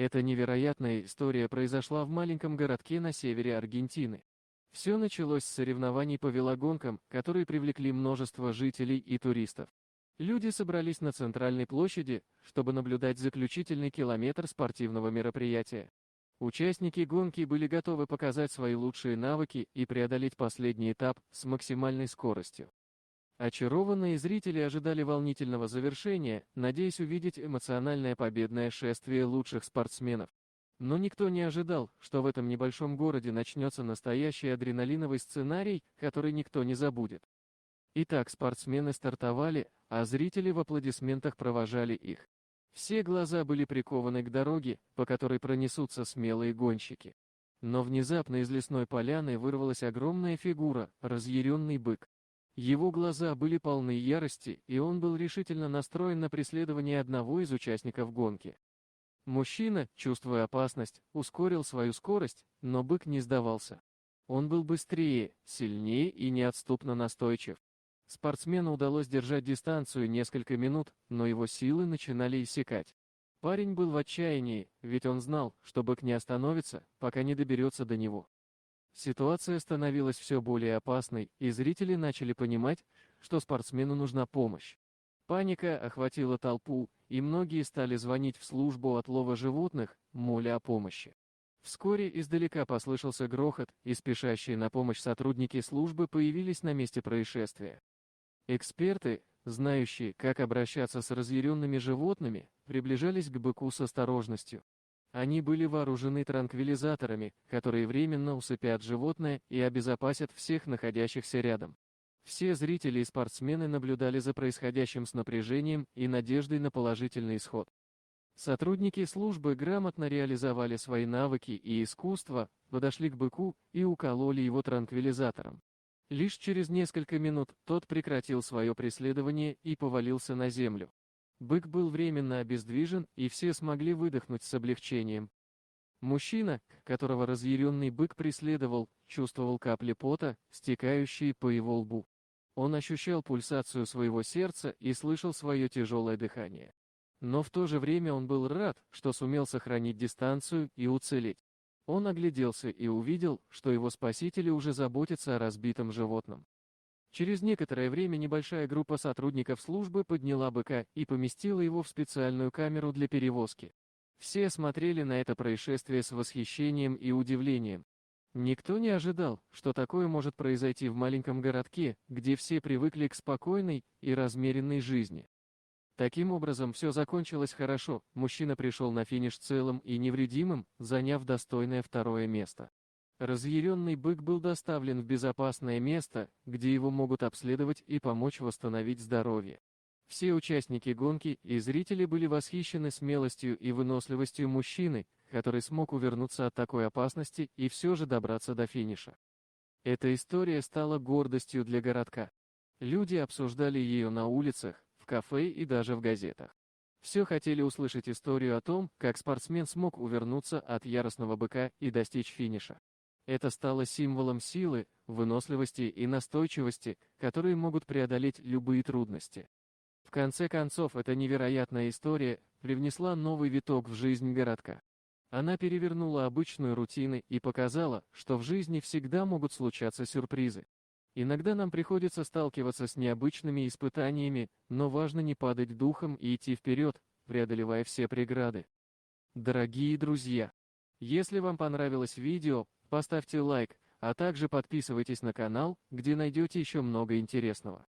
Эта невероятная история произошла в маленьком городке на севере Аргентины. Все началось с соревнований по велогонкам, которые привлекли множество жителей и туристов. Люди собрались на центральной площади, чтобы наблюдать заключительный километр спортивного мероприятия. Участники гонки были готовы показать свои лучшие навыки и преодолеть последний этап с максимальной скоростью. Очарованные зрители ожидали волнительного завершения, надеясь увидеть эмоциональное победное шествие лучших спортсменов. Но никто не ожидал, что в этом небольшом городе начнется настоящий адреналиновый сценарий, который никто не забудет. Итак, спортсмены стартовали, а зрители в аплодисментах провожали их. Все глаза были прикованы к дороге, по которой пронесутся смелые гонщики. Но внезапно из лесной поляны вырвалась огромная фигура, разъяренный бык. Его глаза были полны ярости, и он был решительно настроен на преследование одного из участников гонки. Мужчина, чувствуя опасность, ускорил свою скорость, но бык не сдавался. Он был быстрее, сильнее и неотступно настойчив. Спортсмену удалось держать дистанцию несколько минут, но его силы начинали иссякать. Парень был в отчаянии, ведь он знал, что бык не остановится, пока не доберется до него. Ситуация становилась все более опасной, и зрители начали понимать, что спортсмену нужна помощь. Паника охватила толпу, и многие стали звонить в службу отлова животных, моля о помощи. Вскоре издалека послышался грохот, и спешащие на помощь сотрудники службы появились на месте происшествия. Эксперты, знающие, как обращаться с разъяренными животными, приближались к быку с осторожностью. Они были вооружены транквилизаторами, которые временно усыпят животное и обезопасят всех находящихся рядом. Все зрители и спортсмены наблюдали за происходящим с напряжением и надеждой на положительный исход. Сотрудники службы грамотно реализовали свои навыки и искусство, подошли к быку и укололи его транквилизатором. Лишь через несколько минут тот прекратил свое преследование и повалился на землю. Бык был временно обездвижен, и все смогли выдохнуть с облегчением. Мужчина, которого разъяренный бык преследовал, чувствовал капли пота, стекающие по его лбу. Он ощущал пульсацию своего сердца и слышал свое тяжелое дыхание. Но в то же время он был рад, что сумел сохранить дистанцию и уцелеть. Он огляделся и увидел, что его спасители уже заботятся о разбитом животном. Через некоторое время небольшая группа сотрудников службы подняла быка и поместила его в специальную камеру для перевозки. Все смотрели на это происшествие с восхищением и удивлением. Никто не ожидал, что такое может произойти в маленьком городке, где все привыкли к спокойной и размеренной жизни. Таким образом, все закончилось хорошо, мужчина пришел на финиш целым и невредимым, заняв достойное второе место. Разъяренный бык был доставлен в безопасное место, где его могут обследовать и помочь восстановить здоровье. Все участники гонки и зрители были восхищены смелостью и выносливостью мужчины, который смог увернуться от такой опасности и все же добраться до финиша. Эта история стала гордостью для городка. Люди обсуждали ее на улицах, в кафе и даже в газетах. Все хотели услышать историю о том, как спортсмен смог увернуться от яростного быка и достичь финиша. Это стало символом силы, выносливости и настойчивости, которые могут преодолеть любые трудности. В конце концов, эта невероятная история привнесла новый виток в жизнь городка. Она перевернула обычную рутину и показала, что в жизни всегда могут случаться сюрпризы. Иногда нам приходится сталкиваться с необычными испытаниями, но важно не падать духом и идти вперед, преодолевая все преграды. Дорогие друзья, если вам понравилось видео, поставьте лайк, а также подписывайтесь на канал, где найдете еще много интересного.